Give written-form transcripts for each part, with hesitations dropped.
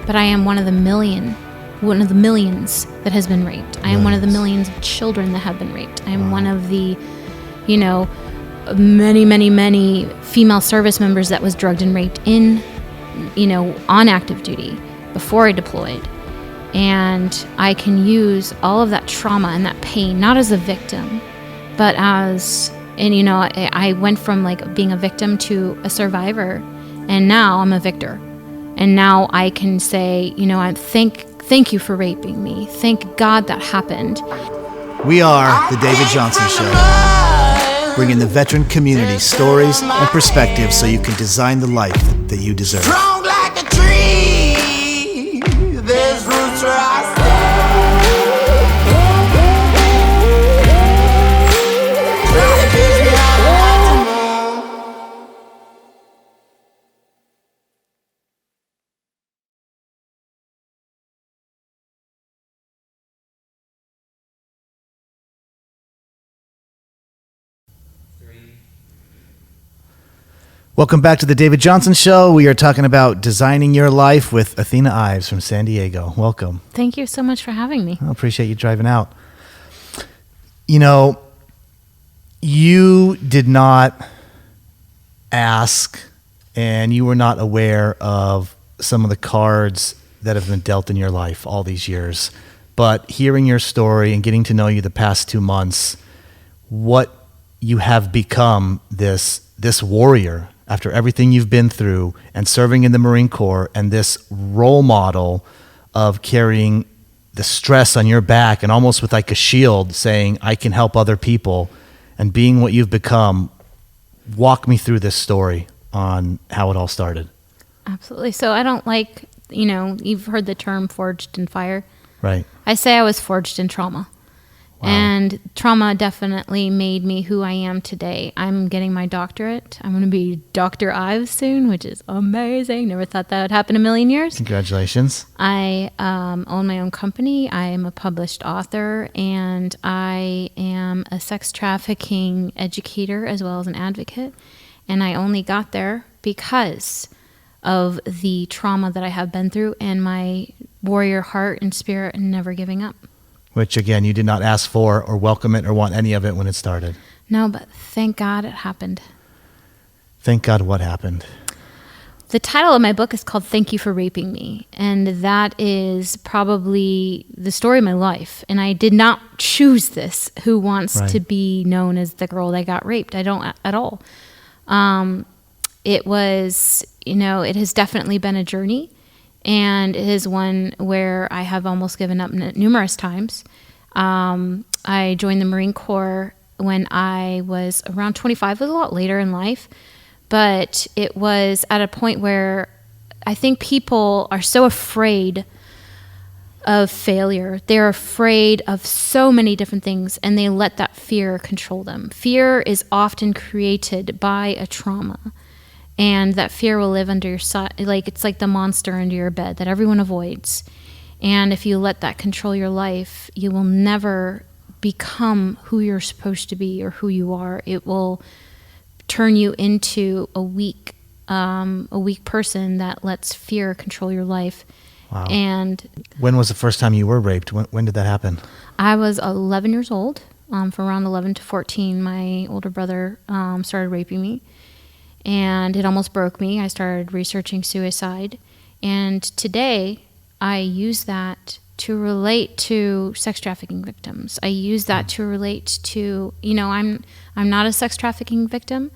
but I am one of the millions that has been raped. I am one of the millions of children that have been raped. I am one of the, many female service members that was drugged and raped on active duty before I deployed. And I can use all of that trauma and that pain, not as a victim, but I went from being a victim to a survivor, and now I'm a victor. And now I can say, thank you for raping me. Thank God that happened. We are The David Johnson Show, bringing the veteran community stories and perspectives so you can design the life that you deserve. Strong like a tree, there's roots where I stand. Welcome back to The David Johnson Show. We are talking about designing your life with Athena Ives from San Diego. Welcome. Thank you so much for having me. I appreciate you driving out. You did not ask, and you were not aware of some of the cards that have been dealt in your life all these years. But hearing your story and getting to know you the past 2 months, what you have become, this warrior after everything you've been through and serving in the Marine Corps, and this role model of carrying the stress on your back and almost with like a shield saying, I can help other people, and being what you've become. Walk me through this story on how it all started. Absolutely. So I don't you've heard the term forged in fire. Right. I say I was forged in trauma. Wow. And trauma definitely made me who I am today. I'm getting my doctorate. I'm going to be Dr. Ives soon, which is amazing. Never thought that would happen in a million years. Congratulations. I own my own company. I am a published author, and I am a sex trafficking educator as well as an advocate. And I only got there because of the trauma that I have been through and my warrior heart and spirit and never giving up. Which, again, you did not ask for or welcome it or want any of it when it started. No, but thank God it happened. Thank God what happened? The title of my book is called Thank You for Raping Me. And that is probably the story of my life. And I did not choose this. Who wants to be known as the girl that got raped? I don't at all. It was, it has definitely been a journey. And it is one where I have almost given up numerous times. I joined the Marine Corps when I was around 25. It was a lot later in life. But it was at a point where I think people are so afraid of failure. They're afraid of so many different things, and they let that fear control them. Fear is often created by a trauma. And that fear will live under your side. It's like the monster under your bed that everyone avoids. And if you let that control your life, you will never become who you're supposed to be or who you are. It will turn you into a weak person that lets fear control your life. Wow. And when was the first time you were raped? When did that happen? I was 11 years old. From around 11 to 14, my older brother started raping me. And it almost broke me. I started researching suicide. And today, I use that to relate to sex trafficking victims. I use that to relate to, I'm not a sex trafficking victim,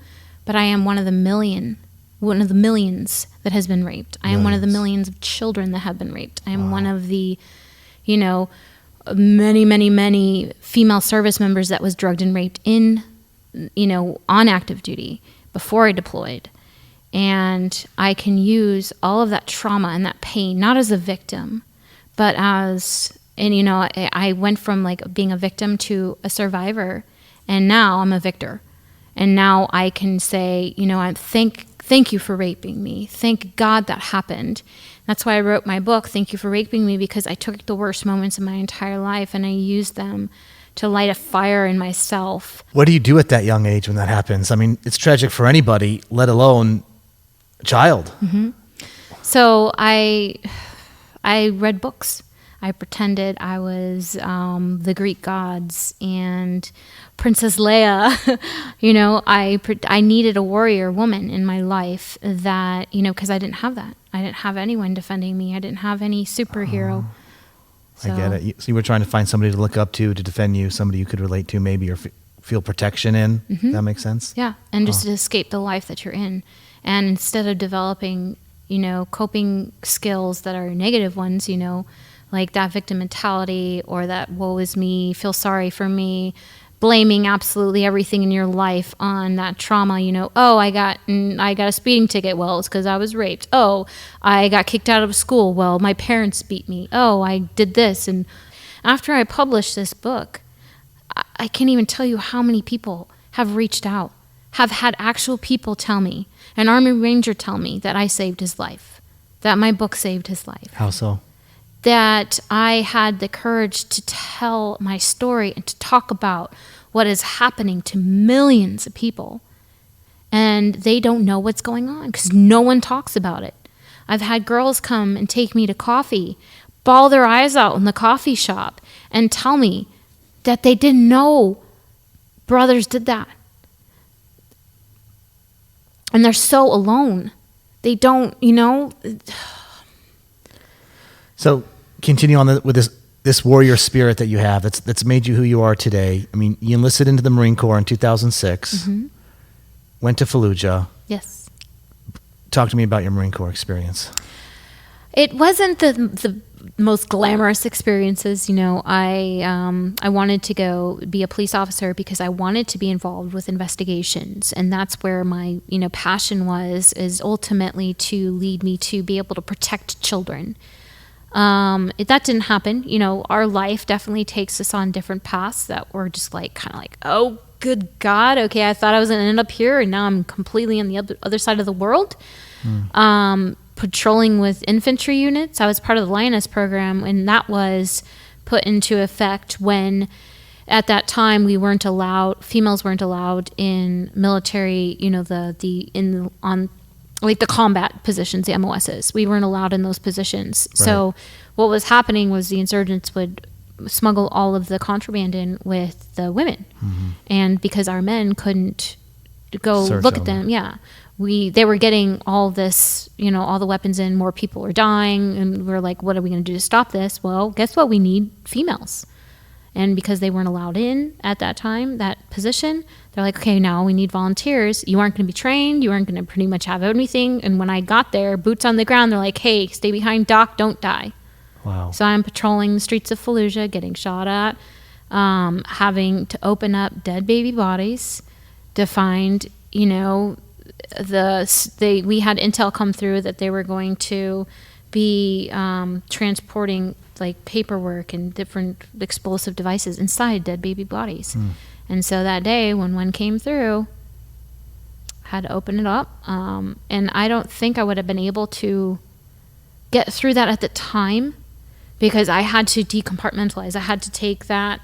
but I am one of the millions that has been raped. I am one of the millions of children that have been raped. I am one of the, many female service members that was drugged and raped on active duty before I deployed. And I can use all of that trauma and that pain, not as a victim, but I went from being a victim to a survivor, and now I'm a victor. And now I can say, thank you for raping me. Thank God that happened. That's why I wrote my book, Thank You for Raping Me, because I took the worst moments of my entire life and I used them to light a fire in myself. What do you do at that young age when that happens? I mean, it's tragic for anybody, let alone a child. Mm-hmm. So I read books. I pretended I was the Greek gods and Princess Leia. You know, I needed a warrior woman in my life that, you know, because I didn't have that. I didn't have anyone defending me. I didn't have any superhero. I get it. So you were trying to find somebody to look up to defend you, somebody you could relate to maybe or feel protection in. That makes sense? Yeah, and just to escape the life that you're in. And instead of developing, you know, coping skills that are negative ones, you know, like that victim mentality or that woe is me, feel sorry for me, blaming absolutely everything in your life on that trauma, you know, oh, I got a speeding ticket. Well, it's because I was raped. Oh, I got kicked out of school. Well, my parents beat me. Oh, I did this. And after I published this book, I can't even tell you how many people have reached out, have had actual people tell me, an Army Ranger tell me that I saved his life, that my book saved his life. How so? That I had the courage to tell my story and to talk about what is happening to millions of people. And they don't know what's going on because no one talks about it. I've had girls come and take me to coffee, bawl their eyes out in the coffee shop and tell me that they didn't know brothers did that. And they're so alone. They don't, you know. So continue on with this warrior spirit that you have that's made you who you are today. I mean, you enlisted into the Marine Corps in 2006, went to Fallujah. Yes. Talk to me about your Marine Corps experience. It wasn't the most glamorous experiences. You know, I wanted to go be a police officer because I wanted to be involved with investigations. And that's where my, you know, passion is ultimately to lead me to be able to protect children. That didn't happen. You know, our life definitely takes us on different paths that were just like, kind of like, oh, good God. Okay. I thought I was going to end up here and now I'm completely on the other side of the world. Patrolling with infantry units. I was part of the Lioness program, and that was put into effect when at that time females weren't allowed in military, you know, like the combat positions, the MOSs. We weren't allowed in those positions. Right. So what was happening was the insurgents would smuggle all of the contraband in with the women. And because our men couldn't go look at them, they were getting all this, you know, all the weapons in, more people were dying, and we were like, what are we going to do to stop this? Well, guess what? We need females. And because they weren't allowed in at that time, that position, they're like, okay, now we need volunteers. You aren't going to be trained. You aren't going to pretty much have anything. And when I got there, boots on the ground, they're like, hey, stay behind Doc, don't die. Wow. So I'm patrolling the streets of Fallujah, getting shot at, having to open up dead baby bodies to find, you know, we had intel come through that they were going to be transporting like paperwork and different explosive devices inside dead baby bodies. And so that day when one came through, had to open it up. And I don't think I would have been able to get through that at the time because I had to decompartmentalize. I had to take that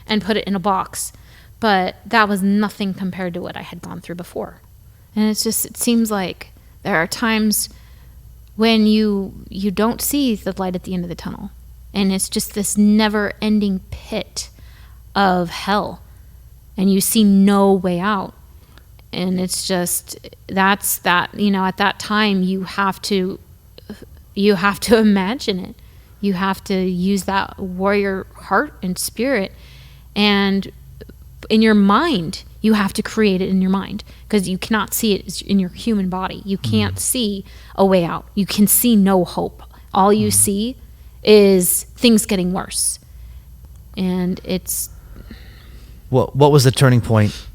and put it in a box. But that was nothing compared to what I had gone through before. And it seems like there are times when you don't see the light at the end of the tunnel. And it's just this never-ending pit of hell. And you see no way out. And it's just, that's that, you know, at that time you have to imagine it. You have to use that warrior heart and spirit. And in your mind, you have to create it in your mind because you cannot see it in your human body. You can't see a way out. You can see no hope. All you see is things getting worse. And it's... What was the turning point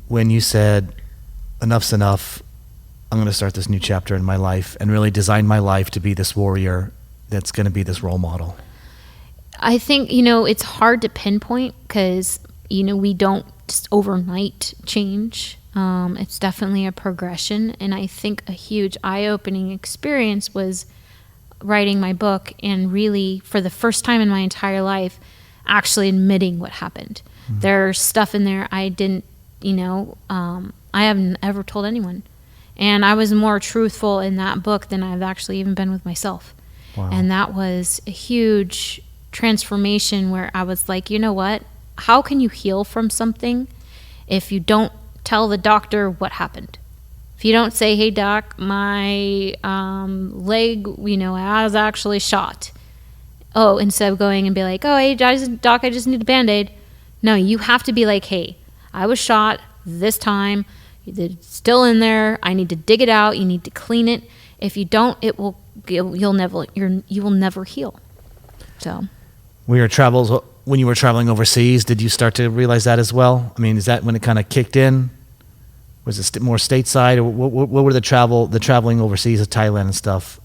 when you said, enough's enough, I'm going to start this new chapter in my life and really design my life to be this warrior that's going to be this role model? I think, you know, it's hard to pinpoint because, you know, we don't just overnight change. It's definitely a progression. And I think a huge eye-opening experience was writing my book and really, for the first time in my entire life, actually admitting what happened. There's stuff in there I didn't, you know, I haven't ever told anyone. And I was more truthful in that book than I've actually even been with myself. Wow. And that was a huge transformation where I was like, you know what? How can you heal from something if you don't tell the doctor what happened? If you don't say, hey, doc, my leg, I was actually shot. Oh, instead of going and be like, oh, hey, doc, I just need a Band-Aid. No, you have to be like, hey, I was shot this time. It's still in there. I need to dig it out. You need to clean it. If you don't, you will never heal. So, when you were traveling overseas, did you start to realize that as well? I mean, is that when it kind of kicked in? Was it more stateside, or what were the traveling overseas to Thailand and stuff?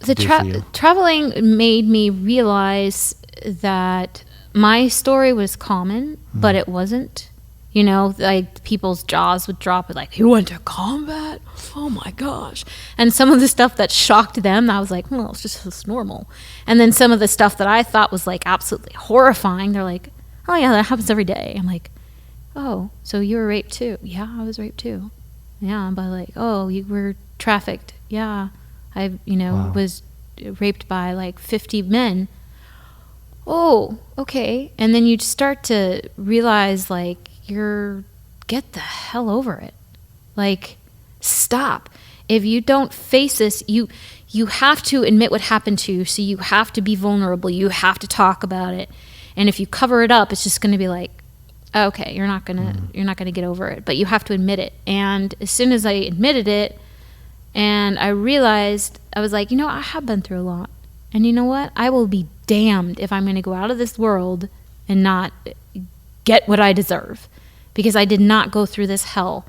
Traveling made me realize that my story was common, but it wasn't. Like people's jaws would drop with like, you went to combat? Oh my gosh. And some of the stuff that shocked them, I was like, well, it's normal. And then some of the stuff that I thought was like absolutely horrifying, they're like, oh yeah, that happens every day. I'm like, oh, so you were raped too? Yeah, I was raped too. Yeah, but like, oh, you were trafficked. Yeah, I, Wow. was raped by like 50 men. Oh, okay. And then you start to realize like, get the hell over it. Like, stop. If you don't face this, you have to admit what happened to you. So you have to be vulnerable. You have to talk about it. And if you cover it up, it's just going to be like, okay, you're not gonna get over it. But you have to admit it. And as soon as I admitted it, and I realized, I was like, I have been through a lot. And you know what? I will be damned if I'm going to go out of this world and not get what I deserve. Because I did not go through this hell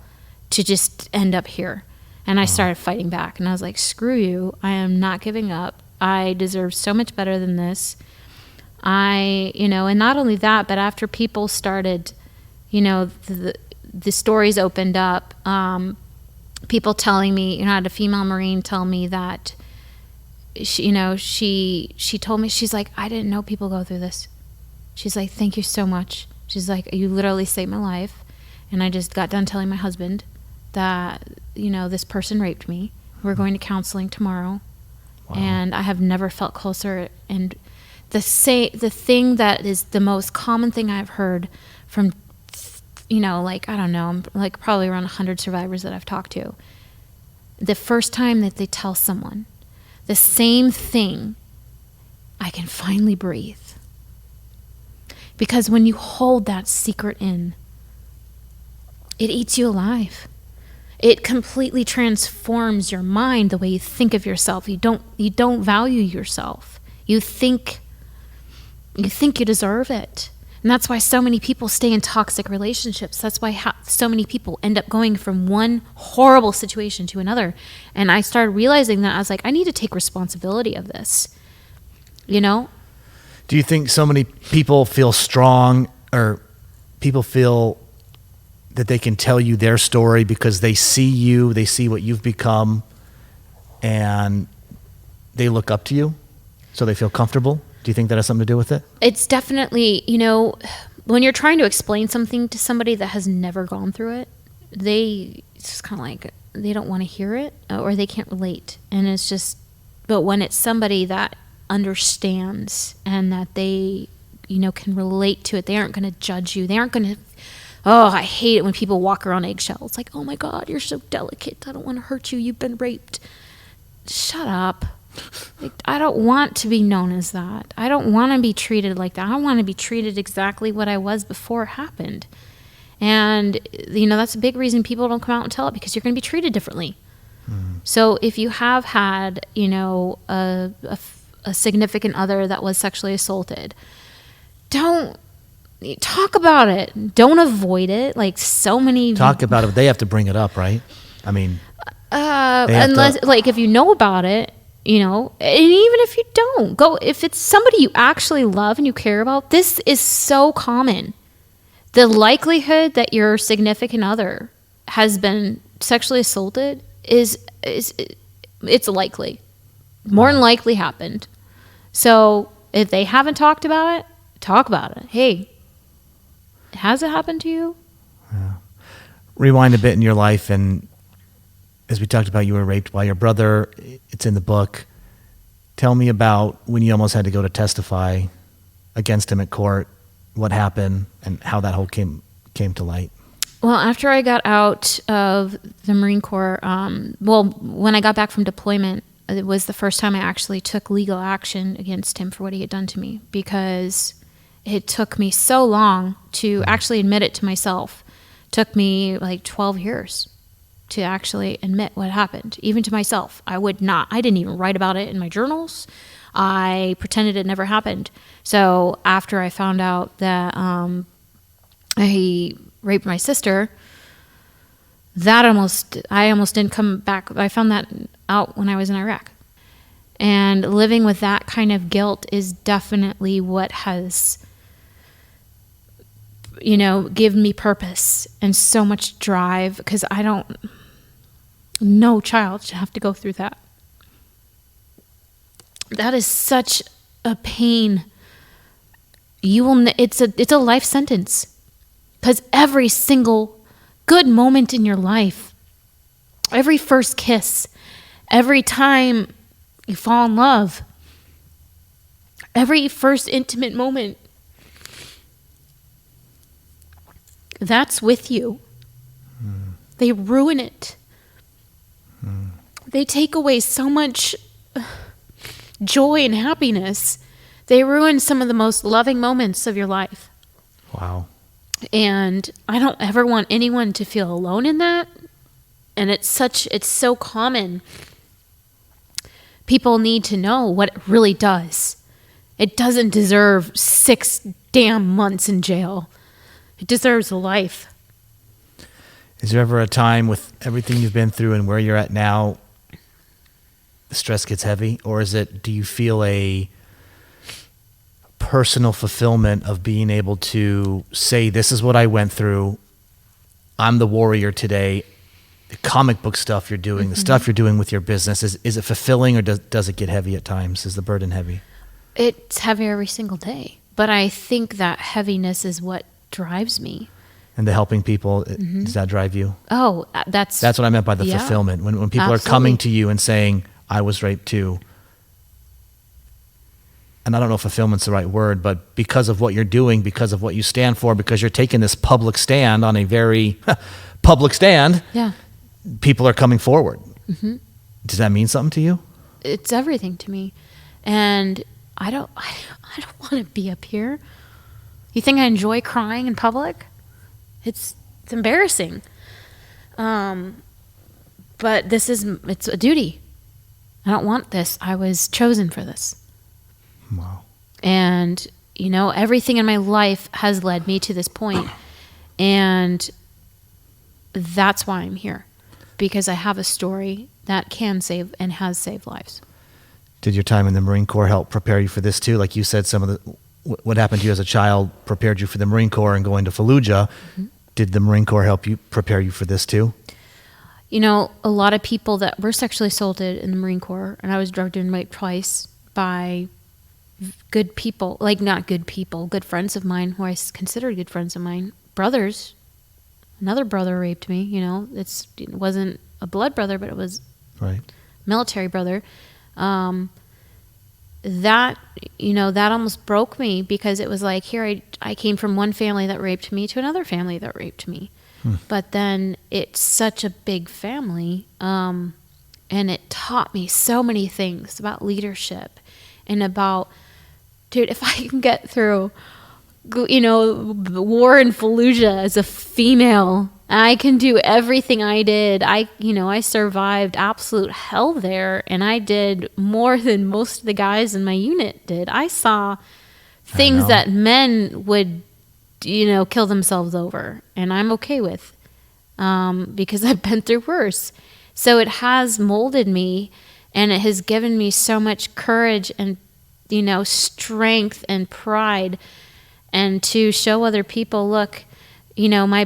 to just end up here. And I started fighting back. And I was like, screw you. I am not giving up. I deserve so much better than this. And not only that, but after people started, the stories opened up, people telling me, I had a female Marine tell me that, she told me, she's like, I didn't know people go through this. She's like, thank you so much. She's like, you literally saved my life. And I just got done telling my husband that, this person raped me. We're going to counseling tomorrow. Wow. And I have never felt closer. And the thing that is the most common thing I've heard from, like, I don't know, like probably around 100 survivors that I've talked to. The first time that they tell someone the same thing, I can finally breathe. Because when you hold that secret in, it eats you alive. It completely transforms your mind, the way you think of yourself. You don't value yourself. You think you deserve it. And that's why so many people stay in toxic relationships. That's why so many people end up going from one horrible situation to another. And I started realizing that I was like, I need to take responsibility of this. Do you think so many people feel strong, or people feel that they can tell you their story because they see you, they see what you've become, and they look up to you, so they feel comfortable? Do you think that has something to do with it? It's definitely, when you're trying to explain something to somebody that has never gone through it, it's just kind of like they don't want to hear it, or they can't relate. And it's just, but when it's somebody that understands and that they, can relate to it, they aren't going to judge you. They aren't going to, oh, I hate it when people walk around eggshells. Like, oh my God, you're so delicate. I don't want to hurt you. You've been raped. Shut up. Like, I don't want to be known as that. I don't want to be treated like that. I want to be treated exactly what I was before it happened. And, that's a big reason people don't come out and tell it, because you're going to be treated differently. Mm. So if you have had, a significant other that was sexually assaulted, don't talk about it. Don't avoid it. Like, so many talk about it. They have to bring it up, right? I mean, unless like if you know about it, and even if you don't, if it's somebody you actually love and you care about, this is so common. The likelihood that your significant other has been sexually assaulted it's likely. More than likely happened. So if they haven't talked about it, talk about it. Hey, has it happened to you? Yeah. Rewind a bit in your life, and as we talked about, you were raped by your brother. It's in the book. Tell me about when you almost had to go to testify against him at court, what happened, and how that whole came to light. Well, after I got out of the Marine Corps, when I got back from deployment, it was the first time I actually took legal action against him for what he had done to me, because it took me so long to actually admit it to myself. It took me like 12 years to actually admit what happened, even to myself. I didn't even write about it in my journals. I pretended it never happened. So after I found out that he raped my sister, I almost didn't come back. I found that out when I was in Iraq. And living with that kind of guilt is definitely what has, given me purpose and so much drive, because no child should have to go through that. That is such a pain. It's a life sentence, because every single good moment in your life, every first kiss, every time you fall in love, every first intimate moment, that's with you. They ruin it. They take away so much joy and happiness. They ruin some of the most loving moments of your life. Wow. And I don't ever want anyone to feel alone in that. And it's so common. People need to know what it really does. It doesn't deserve 6 damn months in jail. It deserves a life. Is there ever a time with everything you've been through and where you're at now, the stress gets heavy? Or do you feel a personal fulfillment of being able to say, this is what I went through, I'm the warrior today, the comic book stuff you're doing, the stuff you're doing with your business, is it fulfilling, or does it get heavy at times? Is the burden heavy? It's heavy every single day. But I think that heaviness is what drives me. And the helping people, does that drive you? Oh, that's what I meant by the fulfillment. When people absolutely. are coming to you and saying, I was raped too. And I don't know if fulfillment's the right word, but because of what you're doing, because of what you stand for, because you're taking this public stand on a very public stand, people are coming forward. Does that mean something to you? It's everything to me. And I don't want to be up here. You think I enjoy crying in public? It's embarrassing. But it's a duty. I don't want this. I was chosen for this. Wow. And, everything in my life has led me to this point. And that's why I'm here. Because I have a story that can save and has saved lives. Did your time in the Marine Corps help prepare you for this too? Like you said, some of what happened to you as a child prepared you for the Marine Corps and going to Fallujah. Did the Marine Corps help you prepare you for this too? A lot of people that were sexually assaulted in the Marine Corps, and I was drugged and raped twice by good people, like not good people, good friends of mine who I considered good friends of mine, brothers. Another brother raped me, it wasn't a blood brother, but it was right. Military brother. That almost broke me, because it was like, here I came from one family that raped me to another family that raped me. But then it's such a big family, and it taught me so many things about leadership and about, dude, if I can get through, the war in Fallujah as a female, I can do everything I did. I survived absolute hell there, and I did more than most of the guys in my unit did. I saw things that men would, kill themselves over, and I'm okay with, because I've been through worse. So it has molded me, and it has given me so much courage and, strength and pride, and to show other people, look, my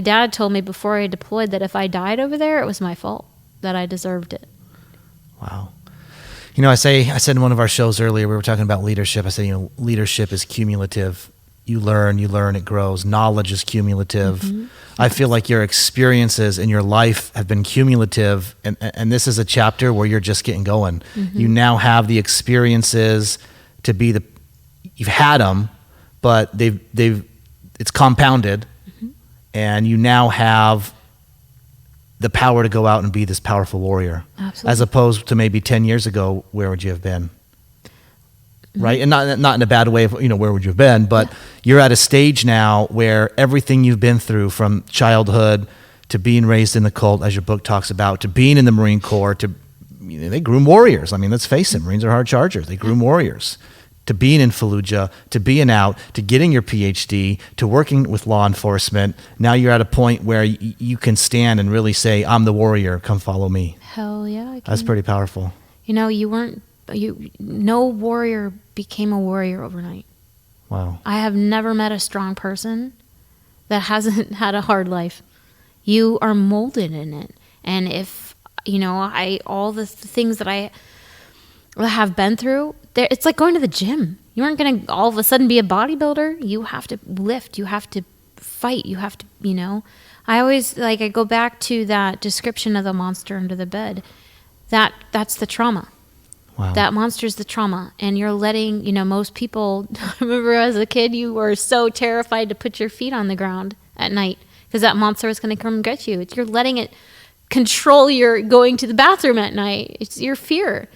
dad told me before I deployed that if I died over there, it was my fault, that I deserved it. Wow. I said in one of our shows earlier, we were talking about leadership. I said, leadership is cumulative. you learn, it grows. Knowledge is cumulative. Mm-hmm. I feel like your experiences in your life have been cumulative, and this is a chapter where you're just getting going. Mm-hmm. You now have the experiences to be you've had them, but it's compounded, Mm-hmm. and you now have the power to go out and be this powerful warrior. Absolutely. As opposed to maybe 10 years ago, where would you have been? Mm-hmm. Right? And not in a bad way of, where would you have been, but you're at a stage now where everything you've been through, from childhood to being raised in the cult, as your book talks about, to being in the Marine Corps, to, they groom warriors. I mean, let's face it, Marines are hard chargers. They groom warriors. To being in Fallujah, to being out, to getting your PhD, to working with law enforcement. Now you're at a point where you can stand and really say, I'm the warrior, come follow me. Hell yeah, I can. That's pretty powerful. No warrior became a warrior overnight. Wow. I have never met a strong person that hasn't had a hard life. You are molded in it. And if, all the things that I have been through, it's like going to the gym. You aren't going to all of a sudden be a bodybuilder. You have to lift. You have to fight. You have to, I always, I go back to that description of the monster under the bed. That's the trauma. Wow. That monster's the trauma. And you're letting, most people, I remember as a kid, you were so terrified to put your feet on the ground at night because that monster was going to come and get you. You're letting it control your going to the bathroom at night. It's your fear.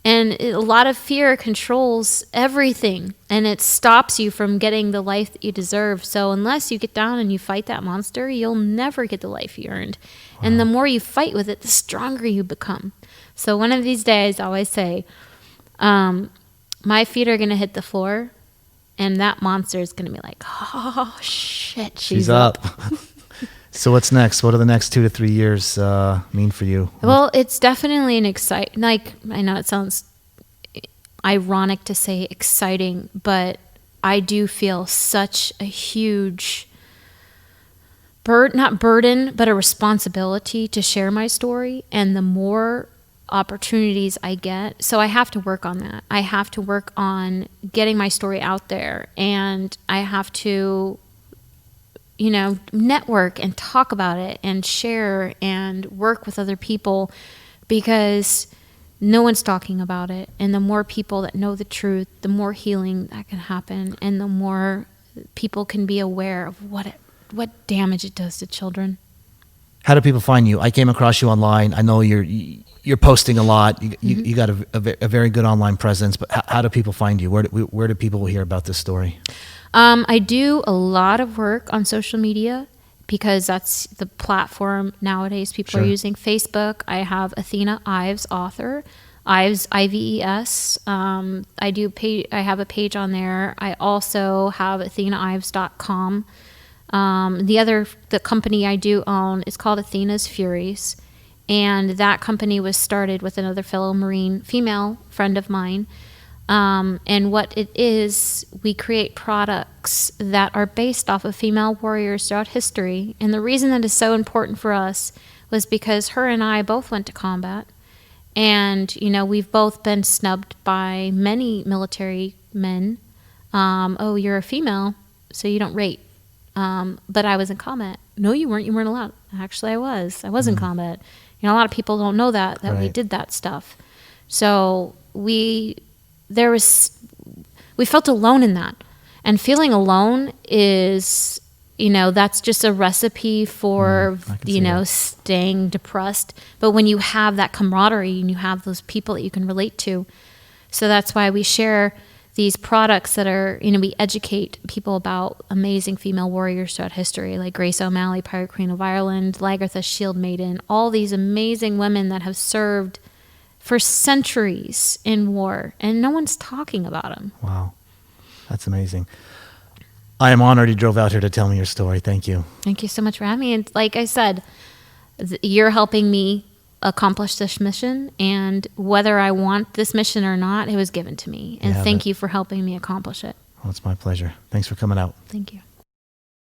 And a lot of fear controls everything, and it stops you from getting the life that you deserve. So unless you get down and you fight that monster, you'll never get the life you earned. Wow. And the more you fight with it, the stronger you become. So one of these days, I always say, my feet are going to hit the floor, and that monster is going to be like, oh, shit, she's up. So what's next? What do the next 2 to 3 years mean for you? Well, it's definitely an exciting, I know it sounds ironic to say exciting, but I do feel such a huge not burden, but a responsibility to share my story. And the more opportunities I get, so I have to work on that. I have to work on getting my story out there, and I have to network and talk about it and share and work with other people, because no one's talking about it. And the more people that know the truth, the more healing that can happen, and the more people can be aware of what damage it does to children. How do people find you? I came across you online. I know you're posting a lot. You got a very good online presence, but how do people find you? Where do people hear about this story? I do a lot of work on social media because that's the platform nowadays people are using. Facebook, I have Athena Ives, author, Ives, I-V-E-S. I have a page on there. I also have AthenaIves.com. The company I do own is called Athena's Furies, and that company was started with another fellow Marine female friend of mine. And what it is, we create products that are based off of female warriors throughout history. And the reason that is so important for us was because her and I both went to combat. And, we've both been snubbed by many military men. Oh, you're a female, so you don't rate. But I was in combat. No, you weren't. You weren't allowed. Actually, I was. I was in combat. A lot of people don't know that we did that stuff. So we felt alone in that. And feeling alone is, that's just a recipe for, staying depressed. But when you have that camaraderie and you have those people that you can relate to, so that's why we share these products that are, we educate people about amazing female warriors throughout history, like Grace O'Malley, Pirate Queen of Ireland, Lagertha Shield Maiden, all these amazing women that have served for centuries in war, and no one's talking about them. Wow. That's amazing. I am honored you drove out here to tell me your story. Thank you. Thank you so much for having me. And like I said, you're helping me accomplish this mission, and whether I want this mission or not, it was given to me. And thank you for helping me accomplish it. Well, it's my pleasure. Thanks for coming out. Thank you.